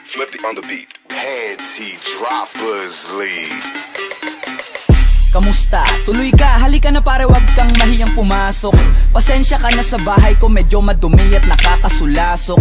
Flippy on the beat. Panty Droppers League. Kamusta? Tuloy ka, halika na pare, wag kang mahiyang pumasok. Pasensya ka na sa bahay ko, medyo madumi at nakakasulasok.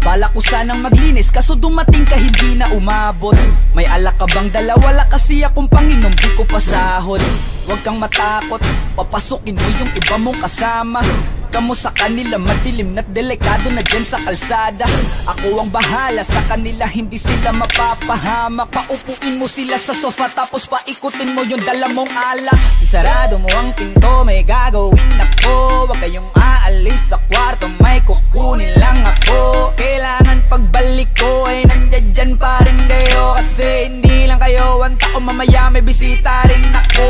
Balak ko sanang maglinis, kaso dumating ka hindi na umabot. May alak ka bang dala? Wala kasi akong panginom, di ko pasahod. Wag kang matakot, papasukin mo yung iba mong kasama. Kamu sa kanila madilim na't delikado na dyan sa kalsada. Ako ang bahala sa kanila, hindi sila mapapahamak. Paupuin mo sila sa sofa tapos paikutin mo yung dala mong alak. Isarado mo ang pinto, may gagawin ako. Huwag kayong aalis sa kwarto, may kukunin lang ako. Kailangan pagbalik ko ay nandyan dyan pa rin kayo. Kasi hindi lang kayo ang tao, mamaya may bisita rin ako.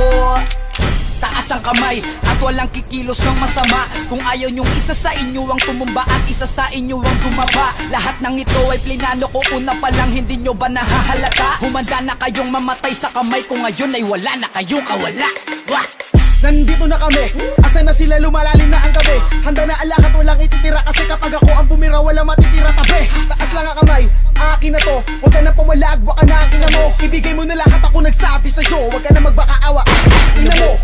Taas ang kamay at walang kikilos ng masama. Kung ayaw nyong isa sa inyo ang tumumba at isa sa inyo ang tumaba. Lahat ng ito ay plinano ko una pa lang, hindi nyo ba nahahalata? Humanda na kayong mamatay sa kamay ko ngayon ay wala na kayong kawala. Wah! Nandito na kami, asa na sila, lumalalim na ang gabi. Handa na alak at walang ititira, kasi kapag ako ang bumira wala matitira tabi. Taas lang ang kamay, akin na to. Huwag ka na pumalag, baka na akin na mo. Ibigay mo na lahat, ako nagsabi sa'yo. Huwag ka na magbakaawa, ina mo.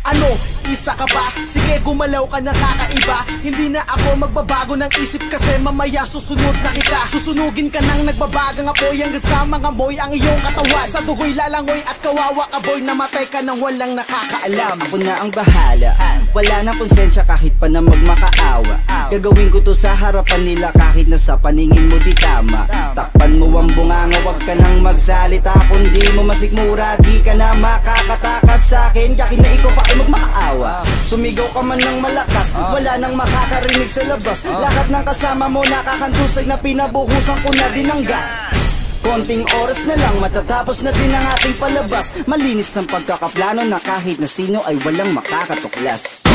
Ano, isa ka ba? Sige, gumalaw ka na kakaiba. Hindi na ako magbabago ng isip, kasi mamaya susunod na kita. Susunugin ka ng nagbabagang apoy, hanggang sa mga moy ang iyong katawan. Sa dugoy lalangoy at kawawa ka boy, namatay ka nang walang nakakaalam. Ako na ang bahala, wala na konsensya kahit pa na magmakaawa. Gagawin ko to sa harapan nila kahit na sa paningin mo di tama. Takpan mo ang bunganga, wag ka nang magsalita. Kung di mo masikmura, di ka na makakatakas sa akin. Kahit na ikaw pa ay magmakaawa. Sumigaw ka man ng malakas, wala nang makakarinig sa labas. Lahat ng kasama mo nakakantusay na pinabuhusan ko na din ng gas. Konting oras na lang, matatapos na din ang ating palabas. Malinis ng pagkakaplano na kahit na sino ay walang makakatuklas.